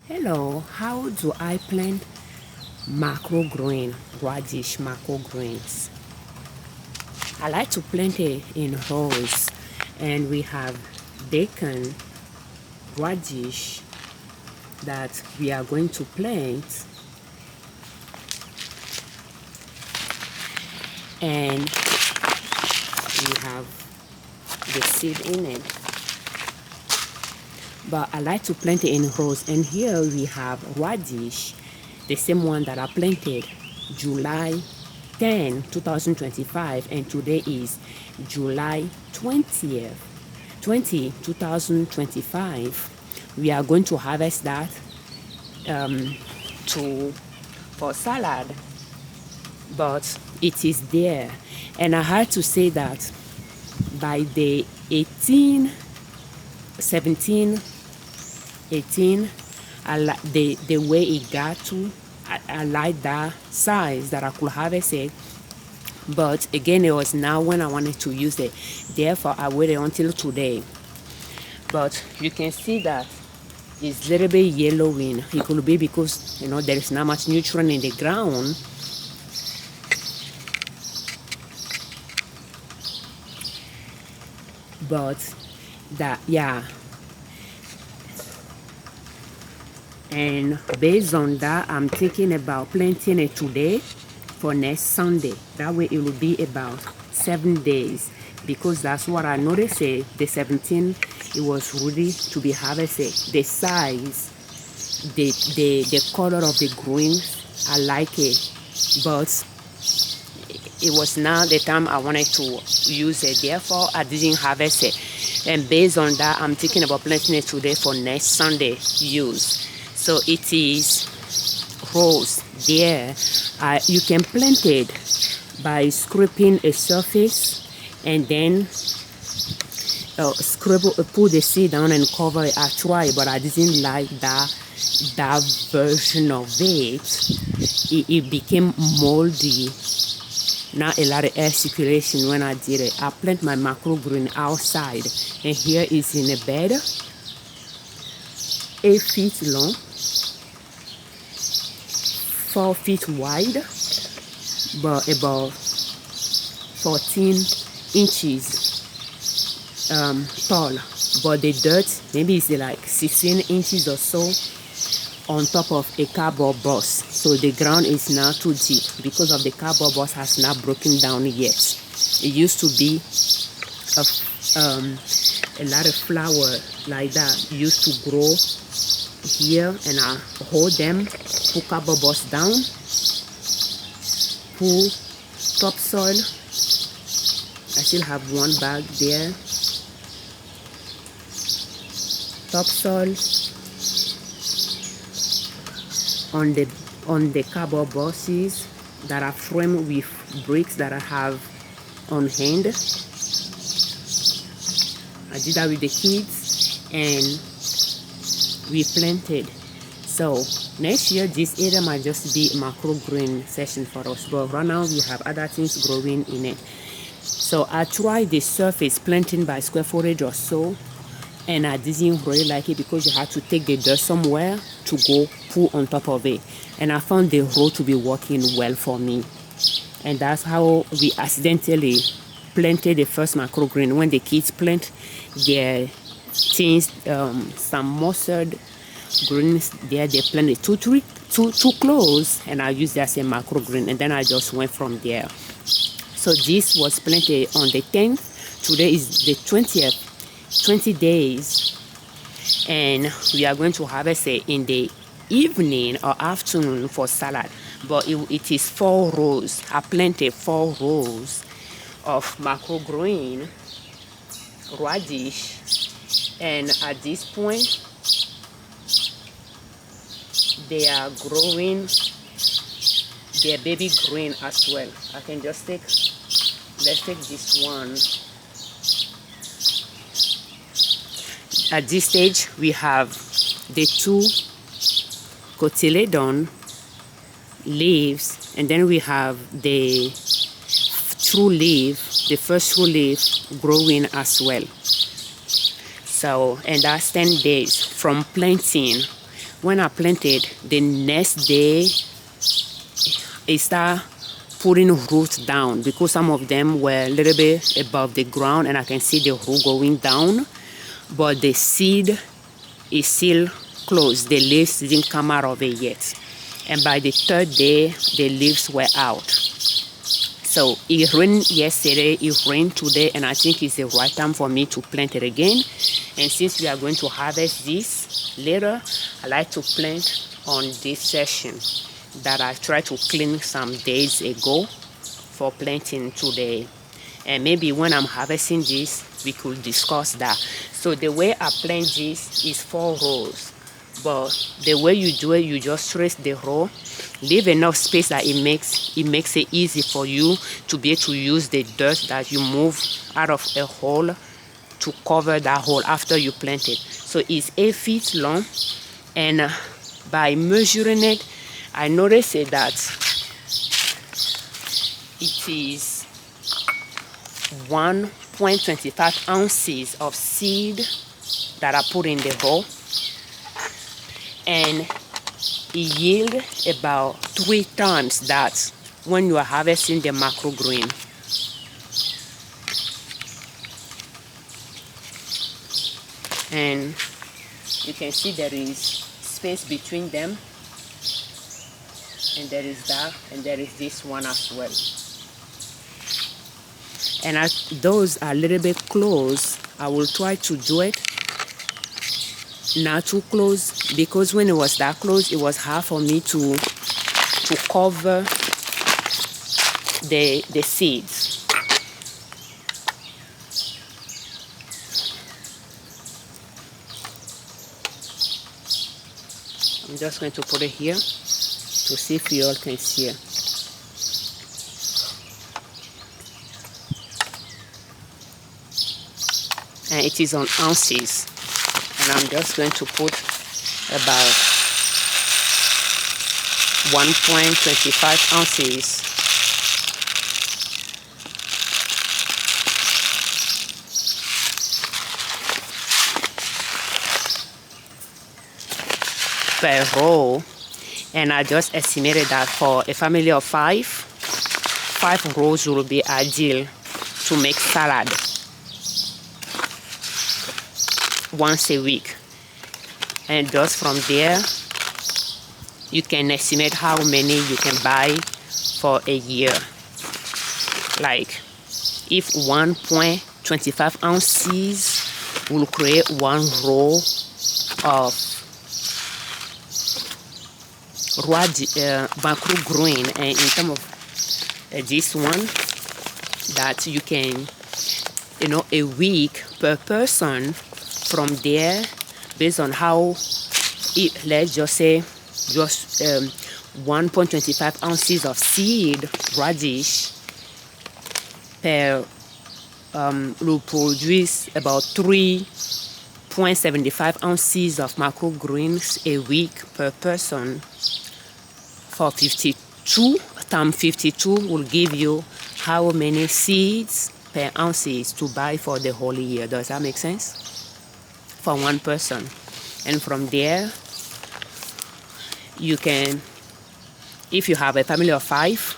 Hello, how do I plant radish microgreens? I like to plant it in rows, and we have bacon radish that we are going to plant, and we have the seed in it. But I like to plant it in rows, and here we have radish, the same one that I planted July 10, 2025, and today is July 2025. We are going to harvest that for salad, but it is there, and I had to say that by the 17, 18, the way it got to, I like that size that I could harvest it. But again, it was now when I wanted to use it, therefore I waited until today. But you can see that it's a little bit yellowing. It could be because there is not much nutrient in the ground. But that, yeah. And based on that, I'm thinking about planting it today for next Sunday. That way it will be about 7 days, because that's what I noticed. The 17th, it was ready to be harvested. The size, the color of the greens, I like it, but it was now the time I wanted to use it, therefore I didn't harvest it. And based on that, I'm thinking about planting it today for next Sunday use. So it is rows there. You can plant it by scraping a surface and then put the seed down and cover it. I tried, but I didn't like that version of it. It became moldy. Not a lot of air circulation when I did it. I plant my microgreen outside, and here is in a bed, 8 feet long, 4 feet wide, but about 14 inches tall. But the dirt, maybe it's like 16 inches or so on top of a cardboard box. So the ground is now too deep because of the cardboard box has not broken down yet. It used to be a lot of flower like that used to grow here, and I hold them, put cardboard box down, put topsoil. I still have one bag there. Topsoil on the cardboard boxes that are framed with bricks that I have on hand. I did that with the kids, and we planted. So next year, this area might just be a microgreen session for us, but right now we have other things growing in it. So I tried the surface planting by square footage or so, and I didn't really like it because you had to take the dirt somewhere to go put on top of it. And I found the row to be working well for me. And that's how we accidentally planted the first microgreen. When the kids plant their things, some mustard greens there, they planted too close, and I used that as a microgreen, and then I just went from there. So this was planted on the 10th. Today is the 20th. 20 days, and we are going to harvest it in the evening or afternoon for salad. But it is 4 rows. I planted 4 rows of microgreen radish, and at this point they are growing their baby green as well. I can just let's take this one. At this stage, we have the 2 cotyledon leaves, and then we have the true leaf, the first true leaf growing as well. So, and that's 10 days from planting when I planted, the next day it started putting roots down, because some of them were a little bit above the ground and I can see the root going down, but the seed is still closed. The leaves didn't come out of it yet. And by the third day, the leaves were out. So it rained yesterday, it rained today, and I think it's the right time for me to plant it again. And since we are going to harvest this later, I like to plant on this section that I tried to clean some days ago for planting today. And maybe when I'm harvesting this, we could discuss that. So the way I plant this is 4 rows. But the way you do it, you just trace the row, leave enough space that it makes it easy for you to be able to use the dirt that you move out of a hole to cover that hole after you plant it. So it's 8 feet long, and by measuring it, I noticed that it is 1.25 ounces of seed that I put in the hole, and it yields about 3 times that when you are harvesting the microgreen. And you can see there is space between them, and there is that, and there is this one as well. And as those are a little bit close, I will try to do it not too close, because when it was that close, it was hard for me to cover the seeds. I'm just going to put it here to see if you all can see it. And it is on ounces, and I'm just going to put about 1.25 ounces. Per row, and I just estimated that for a family of 5 rows will be ideal to make salad once a week. And just from there, you can estimate how many you can buy for a year. Like if 1.25 ounces will create 1 row of microgreen, and in terms of this one, that you can, a week per person. From there, based on how let's just say 1.25 ounces of seed radish per will produce about 3.75 ounces of microgreens a week per person. For 52 times 52 will give you how many seeds per ounces to buy for the whole year. Does that make sense? For one person. And from there, you can, if you have a family of 5,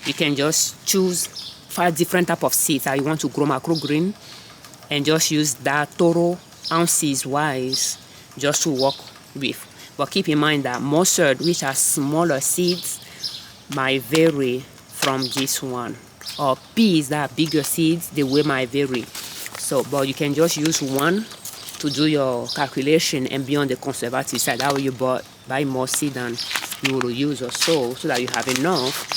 you can just choose 5 different types of seeds that you want to grow microgreen, and just use that total ounces wise just to work with. But keep in mind that mustard, which are smaller seeds, might vary from this one. Or peas that are bigger seeds, the way might vary. So, but you can just use one to do your calculation and be on the conservative side. That way you buy more seed than you will use or so that you have enough.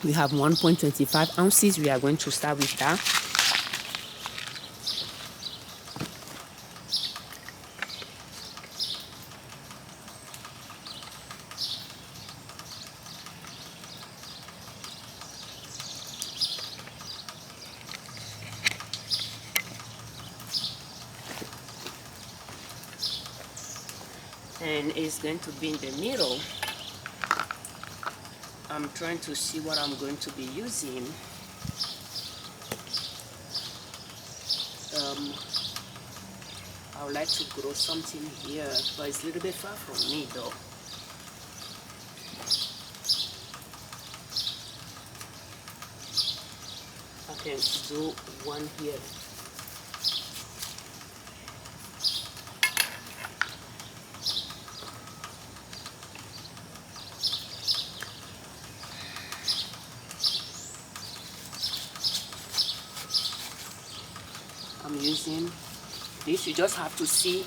We have 1.25 ounces. We are going to start with that. And it's going to be in the middle. I'm trying to see what I'm going to be using. I would like to grow something here, but it's a little bit far from me though. I can do one here. I'm using this. You just have to see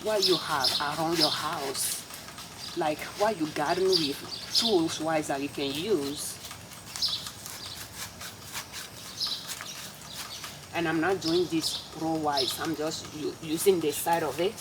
what you have around your house, like what you garden with, tools wise that you can use. And I'm not doing this row wise, I'm just using the side of it.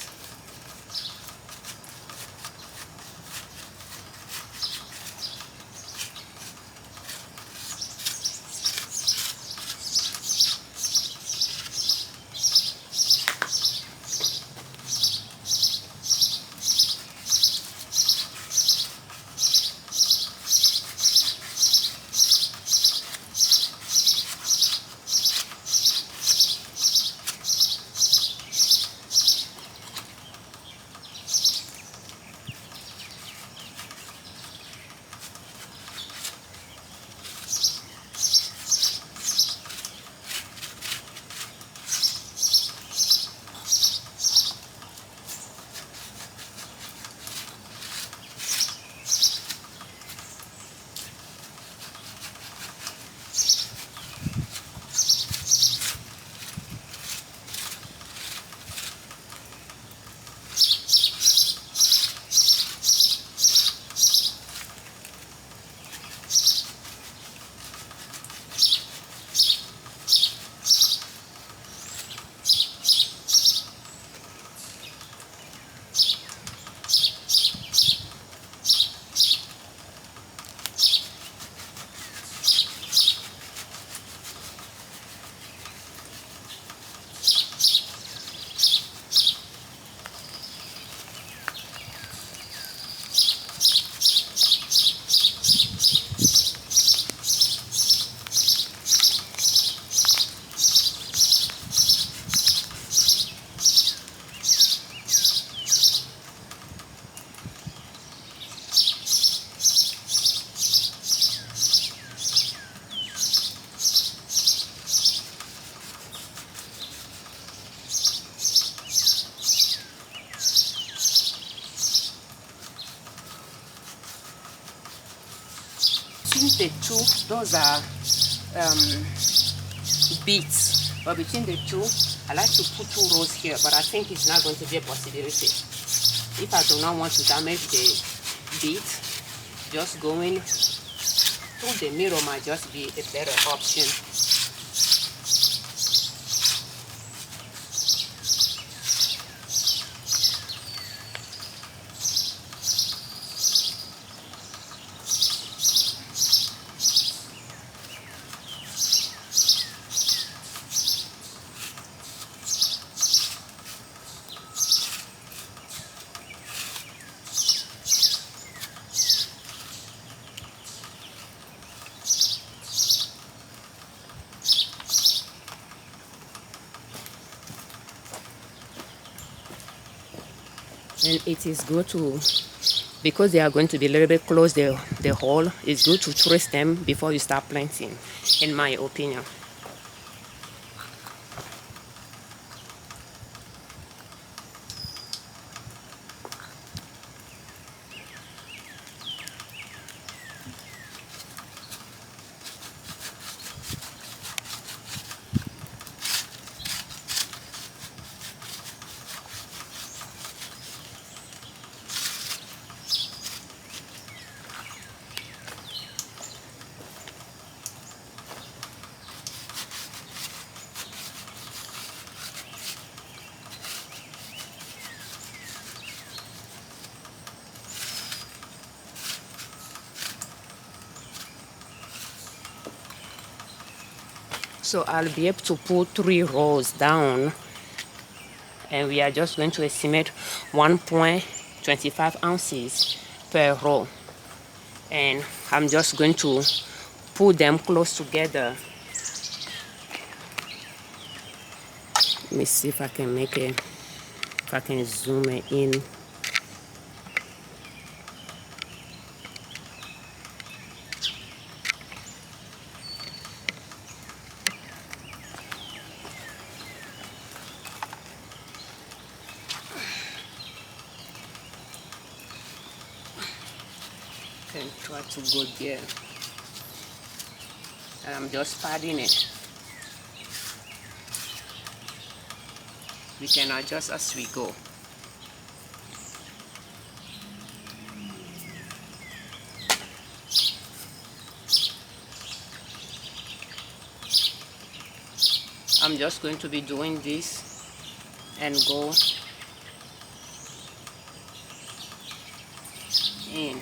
Between the two, those are beets, but between the two, I like to put 2 rows here, but I think it's not going to be a possibility. If I do not want to damage the beet, just going through the middle might just be a better option. And it is good to, because they are going to be a little bit close the hole, it's good to trace them before you start planting, in my opinion. So I'll be able to put 3 rows down, and we are just going to estimate 1.25 ounces per row, and I'm just going to put them close together. Let me see if I can make a If I can zoom it in. Can try to go there. And I'm just padding it. We can adjust as we go. I'm just going to be doing this and go in.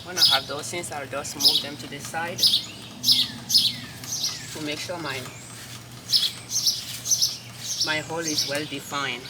When I have those things, I'll just move them to the side to make sure my hole is well defined.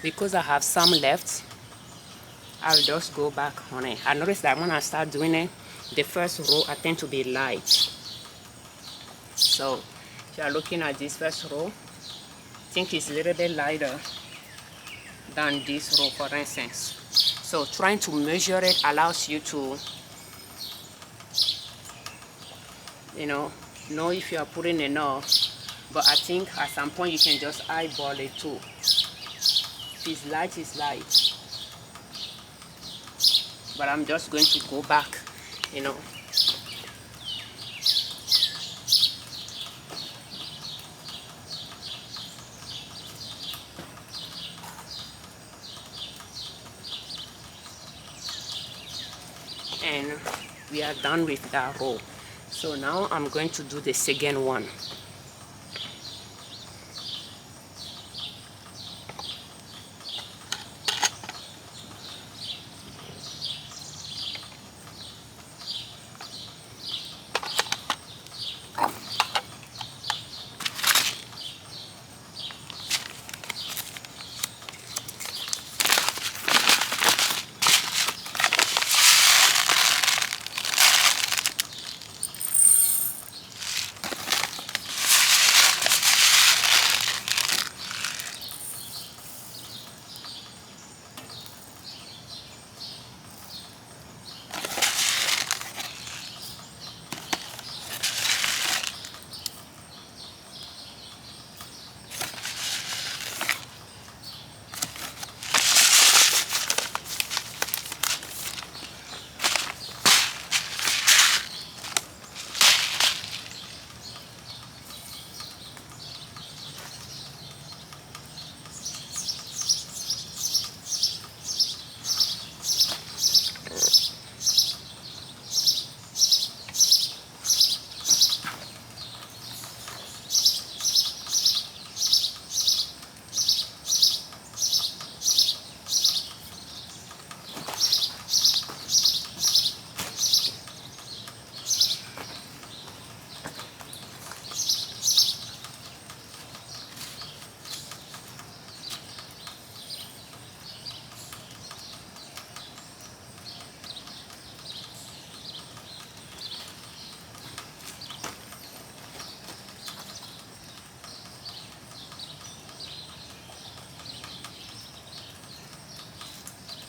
Because I have some left, I'll just go back on it. I noticed that when I start doing it, the first row I tend to be light. So if you are looking at this first row, I think it's a little bit lighter than this row, for instance. So trying to measure it allows you to, know if you are putting enough. But I think at some point you can just eyeball it too. If it's light, it's light. But I'm just going to go back, And we are done with that row. So now I'm going to do the second one.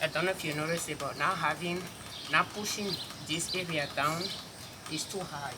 I don't know if you notice it, but now pushing this area down is too high.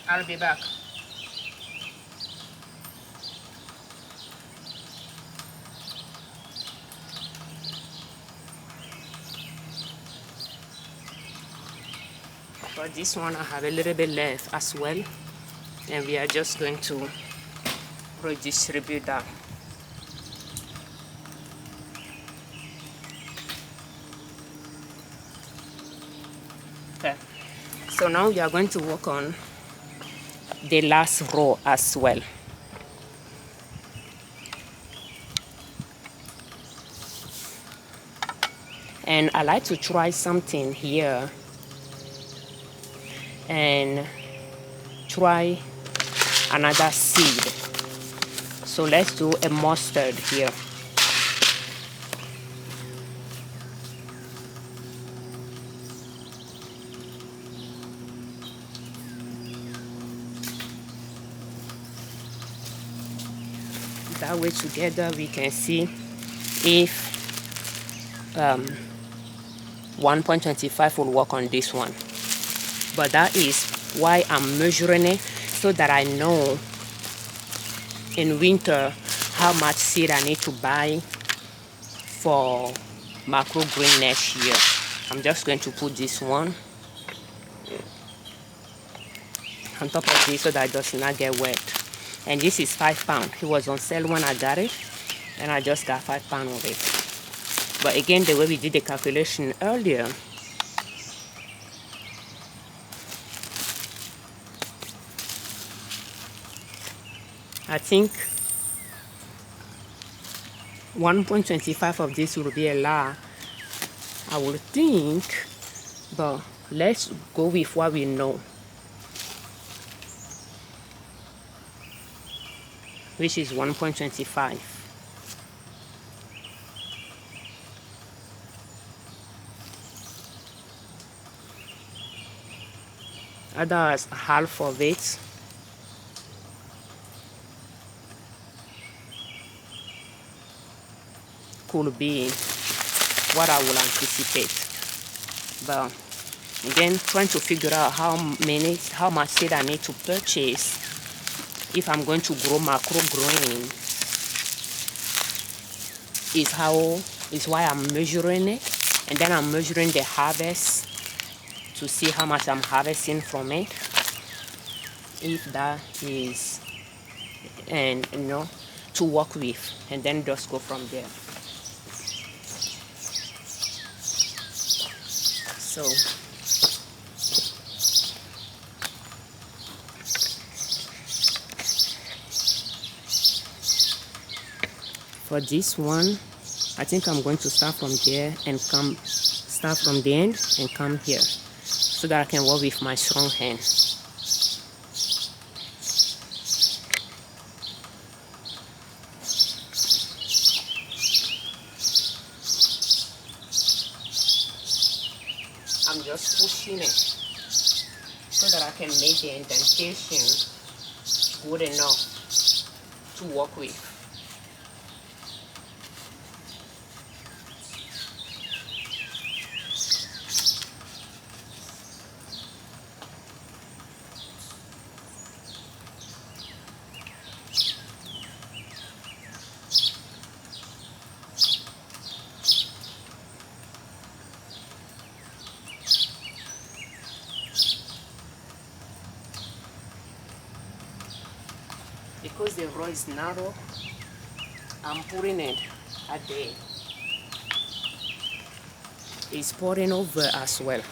I'll be back. For this one, I have a little bit left as well, and we are just going to redistribute that. Okay, so now we are going to work on the last row as well. And I like to try something here and try another seed. So let's do a mustard here. That way together we can see if 1.25 will work on this one. But that is why I'm measuring it, so that I know in winter how much seed I need to buy for microgreen next year. I'm just going to put this one on top of this so that it does not get wet. And this is 5 pounds. It was on sale when I got it, and I just got 5 pounds of it. But again, the way we did the calculation earlier, I think 1.25 of this will be a lot, I would think, but let's go with what we know, which is 1.25. Others half of it. Could be what I will anticipate. But again, trying to figure out how much seed I need to purchase if I'm going to grow microgreen is why I'm measuring it, and then I'm measuring the harvest to see how much I'm harvesting from it, if that is, and to work with, and then just go from there. So for this one, I think I'm going to start from there and start from the end and come here, so that I can work with my strong hand. I'm just pushing it so that I can make the indentation good enough to work with. Because the row is narrow, I'm putting it at the, it's pouring over as well.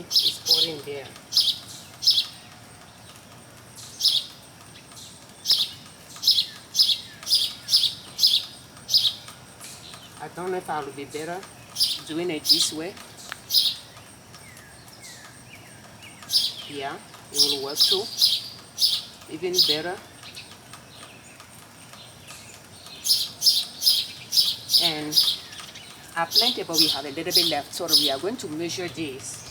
see, it's pouring there. I don't know if I will be better doing it this way. Yeah, it will work too. Even better. And I planted, but we have a little bit left, so we are going to measure this.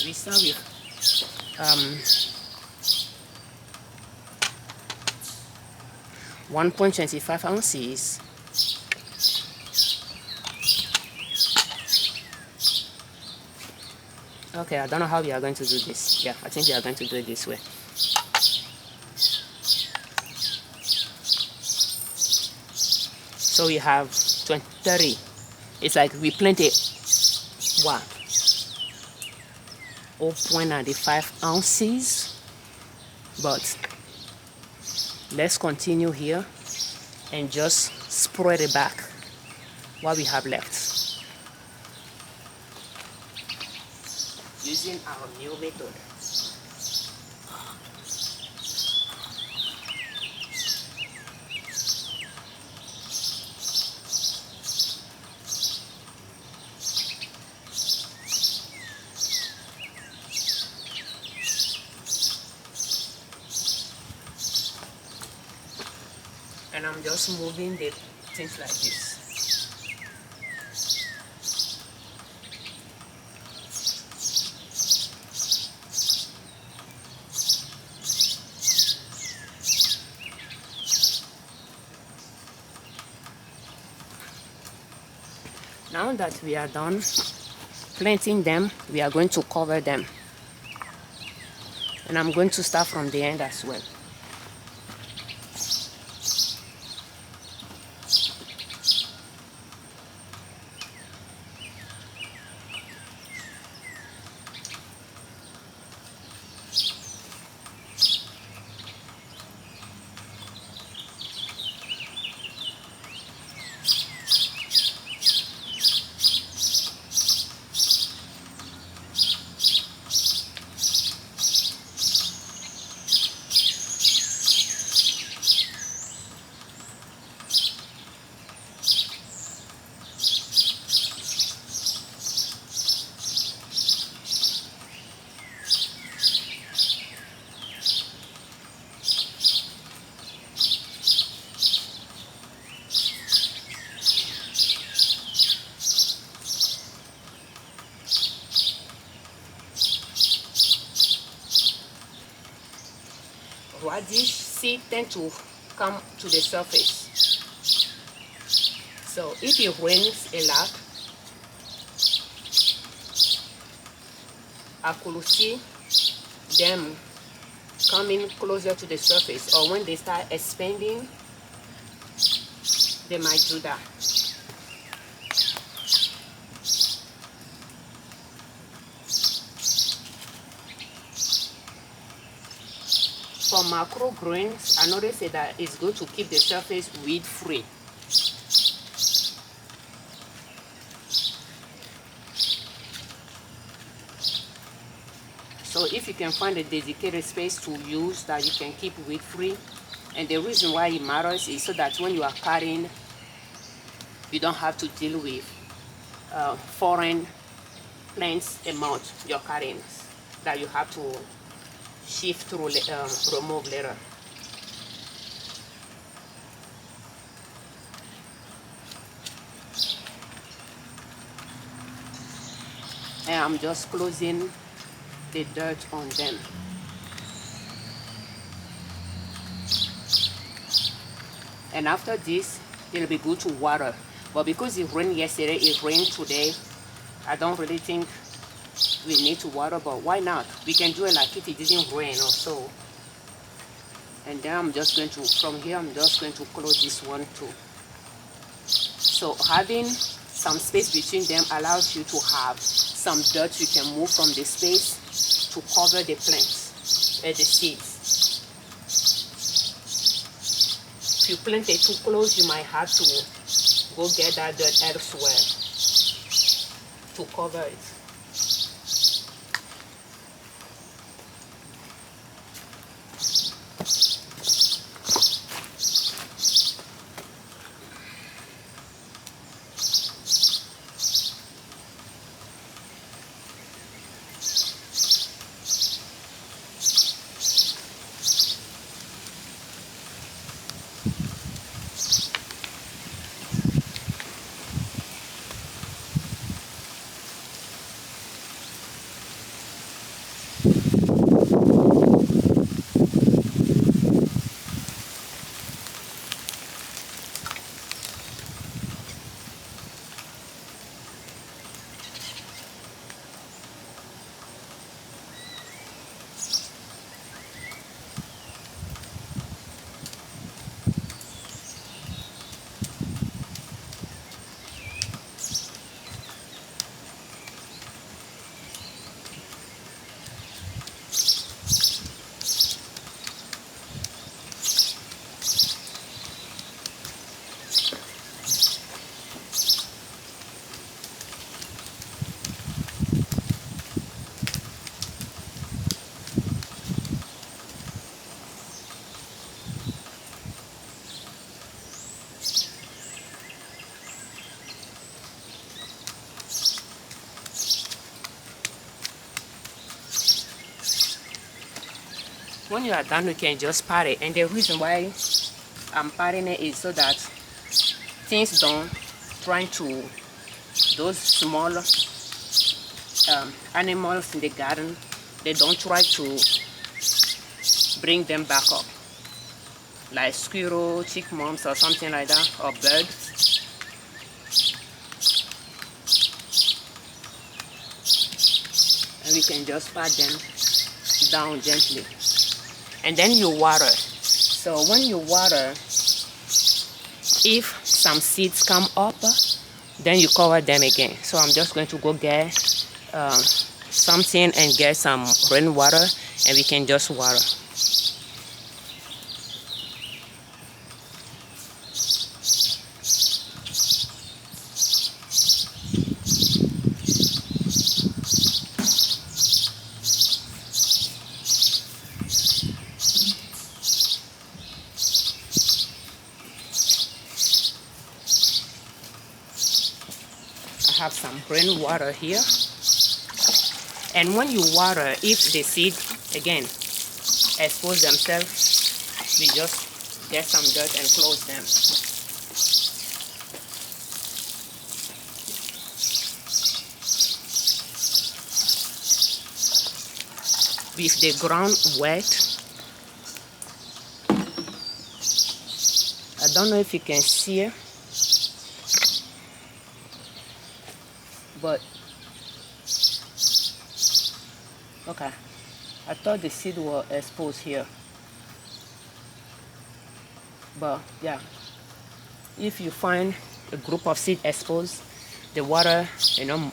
We start with 1.25 ounces. Okay, I don't know how we are going to do this. Yeah, I think we are going to do it this way. So we have 30. It's like we planted what? 0.95 ounces. But let's continue here and just spread it back what we have left. Using our new method. And I'm just moving the things like this. Now that we are done planting them, we are going to cover them. And I'm going to start from the end as well. Radish seed tend to come to the surface. So if it rains a lot, I could see them coming closer to the surface, or when they start expanding, they might do that. For microgreens, I noticed that it's good to keep the surface weed free. So if you can find a dedicated space to use that you can keep weed free, and the reason why it matters is so that when you are cutting, you don't have to deal with foreign plants amount you're cutting that you have to shift through, remove later. And I'm just closing the dirt on them. And after this, it'll be good to water. But because it rained yesterday, it rained today, I don't really think we need to water, but why not? We can do it like if it didn't rain or so. And then I'm just going to, from here, I'm just going to close this one too. So having some space between them allows you to have some dirt you can move from the space to cover the plants, the seeds. If you plant it too close, you might have to go get that dirt elsewhere to cover it. when you are done, you can just pat it. And the reason why I'm patting it is so that things don't try to, those small animals in the garden, they don't try to bring them back up, like squirrel, chipmunks or something like that, or birds. And we can just pat them down gently. And then you water. So when you water, if some seeds come up, then you cover them again. So I'm just going to go get something and get some rainwater, and we can just water. I have some rainwater here. And when you water, if the seed again expose themselves, we just get some dirt and close them. With the ground wet, I don't know if you can see it, but okay, I thought the seed were exposed here, but yeah, if you find a group of seed exposed, the water,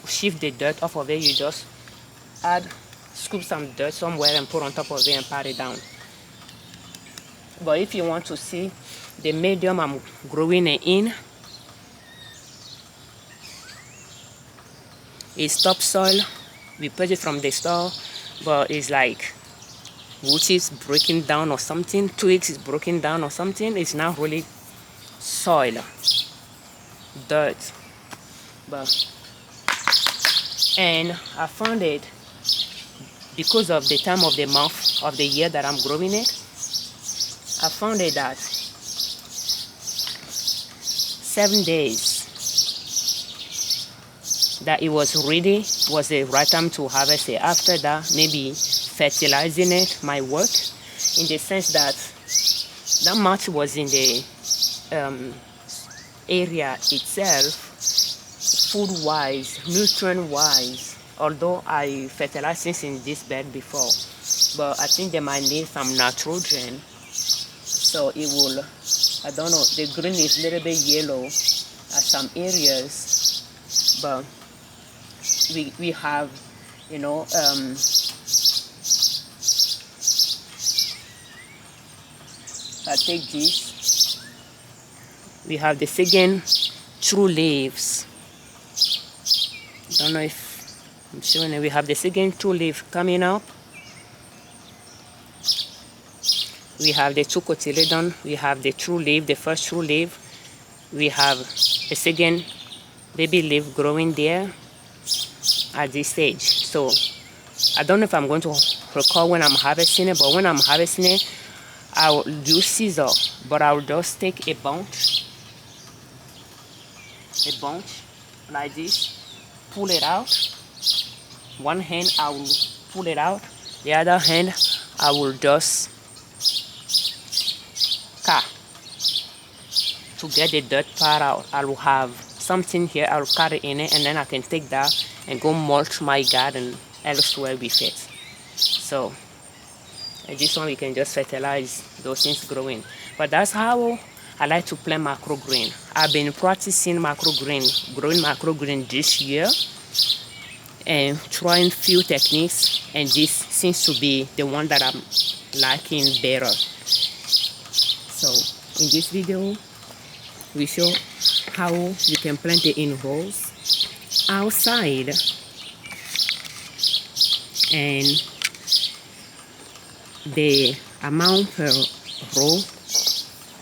shift the dirt off of it. You just scoop some dirt somewhere and put on top of it and pat it down. But if you want to see the medium I'm growing it in, it's topsoil. We purchased from the store, but it's like roots is breaking down or something, twigs is breaking down or something. It's not really soil, dirt. And I found it because of the time of the month of the year that I'm growing it. I found it that 7 days that it was ready was the right time to harvest it. After that, maybe fertilizing it might work, in the sense that that much was in the area itself, food-wise, nutrient-wise, although I fertilized things in this bed before, but I think they might need some nitrogen, so it will, I don't know, the green is a little bit yellow at some areas, but we have, I take this, we have the second true leaves. I don't know if I'm showing it. We have the second true leaf coming up. We have the two cotyledon. We have the true leaf, the first true leaf. We have a second baby leaf growing there at this stage. So I don't know if I'm going to record when I'm harvesting it, but when I'm harvesting it, I'll use scissor, but I'll just take a bunch like this, pull it out. One hand I will pull it out, the other hand I will just cut to get the dirt part out. I will have something here, I'll cut it in it, and then I can take that and go mulch my garden elsewhere with it. So this one we can just fertilize those things growing. But that's how I like to plant microgreen. I've been practicing microgreen, growing microgreen this year, and trying few techniques, and this seems to be the one that I'm liking better. So in this video, we show how you can plant it in rows outside, and the amount per row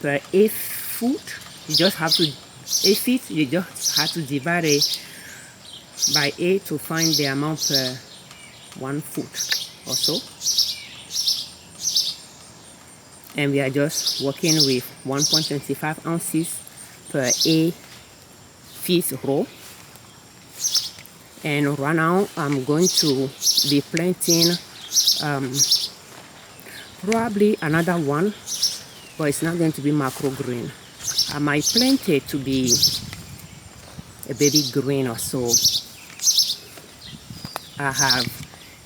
per 8 foot, you just have to 8 feet, you just have to divide it by 8 to find the amount per 1 foot or so. and we are just working with 1.25 ounces per 8 feet row. And right now I'm going to be planting probably another one, but it's not going to be microgreen. I might plant it to be a baby green or so. I have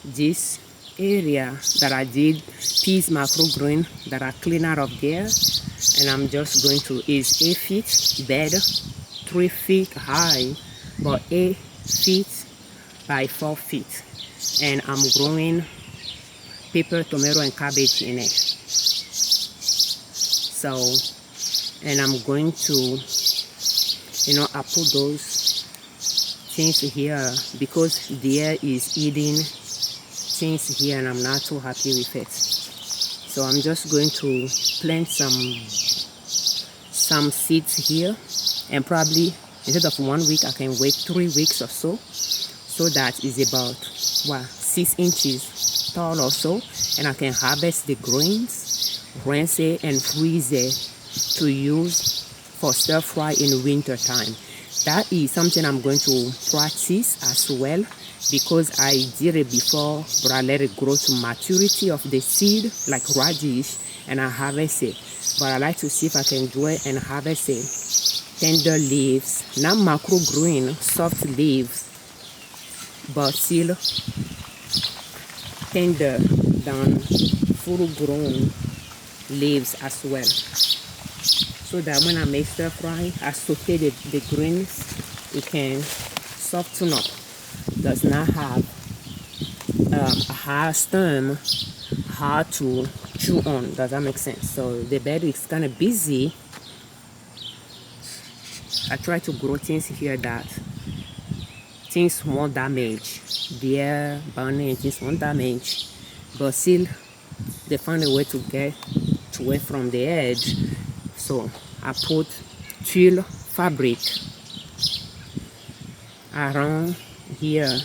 this area that I did peas microgreen that I clean out of there, and I'm just going to is 8 feet bed, 3 feet high, but 8 feet by 4 feet, and I'm growing pepper, tomato, and cabbage in it. So, and I'm going to, I put those things here because deer is eating things here, and I'm not too happy with it. So I'm just going to plant some seeds here, and probably instead of 1 week I can wait 3 weeks or so. So that is about 6 inches tall or so, and I can harvest the greens, rinse it, and freeze it to use for stir fry in winter time. That is something I'm going to practice as well, because I did it before, but I let it grow to maturity of the seed like radish, and I harvest it. But I like to see if I can do it and harvest it. Tender leaves, not microgreen, soft leaves, but still tender than full-grown leaves as well. So that when I make stir fry, I saute the greens, it can soften up. Does not have a hard stem, hard to chew on. Does that make sense? So the bed is kind of busy. I try to grow things here that things won't damage. Deer, bunny, and things won't damage, but still they find a way to get away from the edge. So I put tulle fabric around here.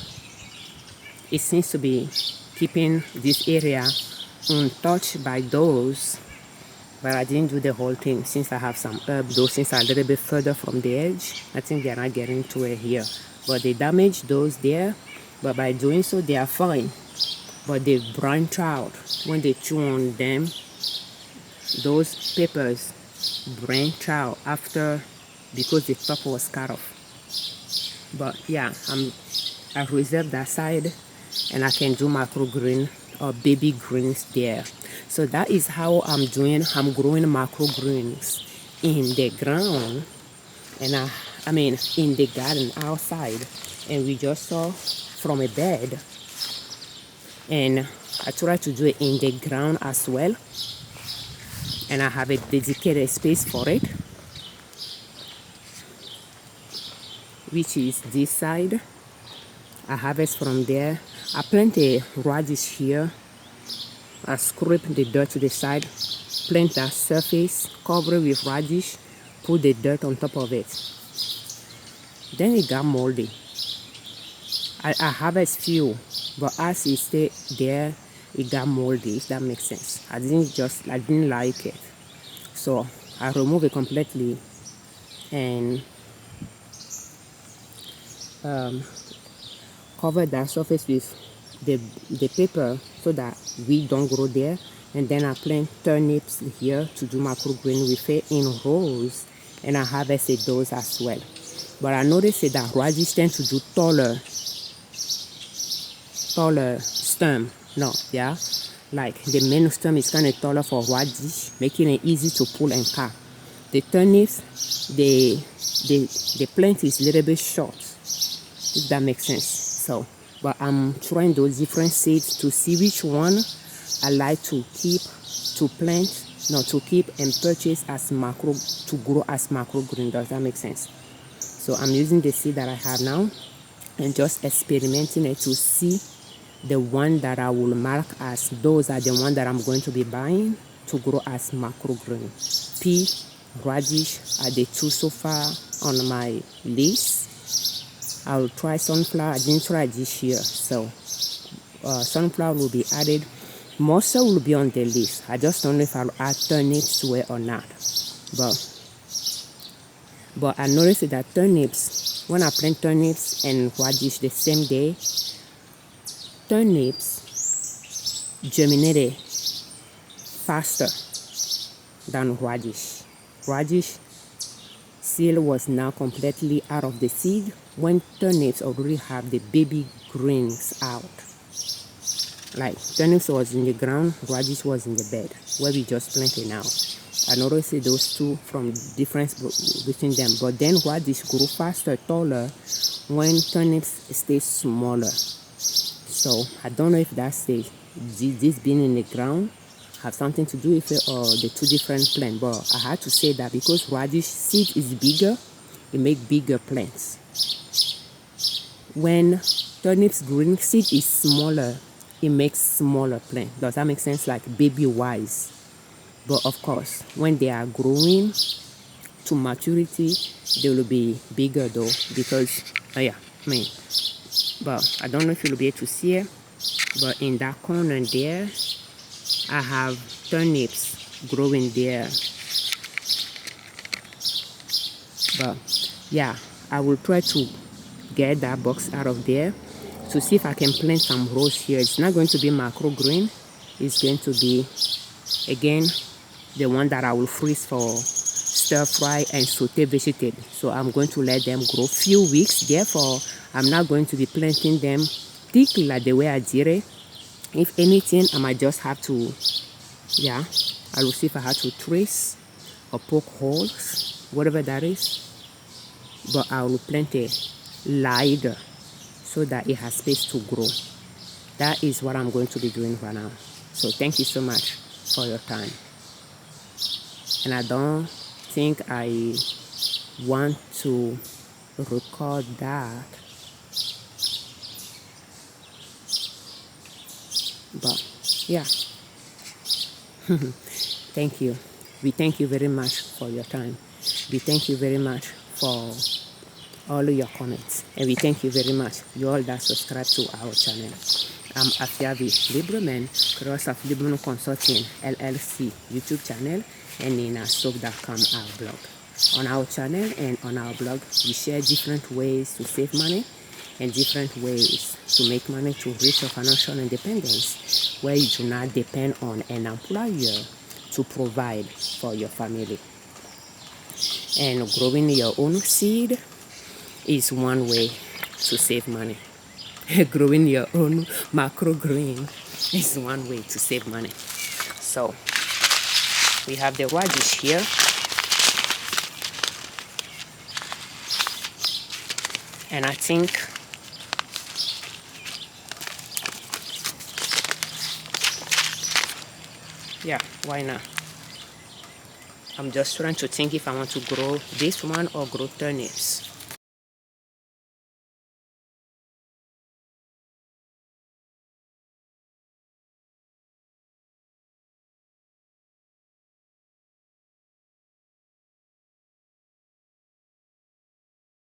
It seems to be keeping this area untouched by those, but I didn't do the whole thing since I have some herbs. Those things are a little bit further from the edge. I think they're not getting to it here, but they damage those there, but by doing so they are fine. But they branch out when they chew on them. Those peppers branch out after, because the top was cut off. But yeah, I reserve that side, and I can do microgreen or baby greens there. So that is how I'm doing. I'm growing microgreens in the ground, and I mean in the garden outside, and we just saw from a bed, and I try to do it in the ground as well, and I have a dedicated space for it, which is this side. I harvest from there. I plant a radish here. I scrape the dirt to the side, plant that surface, cover it with radish, put the dirt on top of it. Then it got moldy. I harvest few, but as it stayed there, it got moldy, if that makes sense. I didn't like it. So I remove it completely and cover that surface with the paper so that weed don't grow there. And then I plant turnips here to do microgreen with it in rows, and I harvested those as well. But I noticed that radish tend to do taller stem. No, yeah, like the main stem is kind of taller for radish, making it easy to pull and cut. The turnips, the plant is a little bit short, if that makes sense. So, but I'm trying those different seeds to see which one I like to keep, to plant, to keep and purchase as macro, to grow as microgreen. Does that make sense? So I'm using the seed that I have now and just experimenting it to see the one that I will mark as those are the one that I'm going to be buying to grow as microgreen. Pea, radish are the two so far on my list. I'll try sunflower. I didn't try this year, so sunflower will be added Mustard will be on the list. I just don't know if I'll add turnips to it or not. But I noticed that turnips, when I plant turnips and radish the same day, turnips germinated faster than radish. Radish seed was now completely out of the seed when turnips already have the baby greens out. Like turnips was in the ground, radish was in the bed where we just planted now. I noticed those two from difference between them, but then radish grew faster, taller when turnips stay smaller. So I don't know if that's this being in the ground have something to do with it or the two different plants, but I had to say that because radish seed is bigger, it makes bigger plants. When turnips green seed is smaller, it makes smaller plants. Does that make sense? Like baby wise. But of course, when they are growing to maturity, they will be bigger though, because but I don't know if you'll be able to see it, but in that corner there, I have turnips growing there. But yeah, I will try to get that box out of there to see if I can plant some rows here. It's not going to be microgreen. It's going to be, again, the one that I will freeze for stir fry and saute vegetable. So I'm going to let them grow few weeks. Therefore, I'm not going to be planting them thickly like the way I did it. If anything, I might just have to, I will see if I have to trace or poke holes, whatever that is. But I will plant it lighter so that it has space to grow. That is what I'm going to be doing right now. So thank you so much for your time. And I don't think I want to record that. But yeah, thank you. We thank you very much for your time. We thank you very much for all of your comments. And we thank you very much, you all that subscribe to our channel. I'm Afiavi Liberman, cross of Liberman Consulting, L.L.C YouTube channel, and in soap.com our blog. On our channel and on our blog, we share different ways to save money and different ways to make money to reach your financial independence, where you do not depend on an employer to provide for your family. And growing your own seed is one way to save money. Growing your own microgreen is one way to save money. So we have the radish here. And I think why not? I'm just trying to think if I want to grow this one or grow turnips.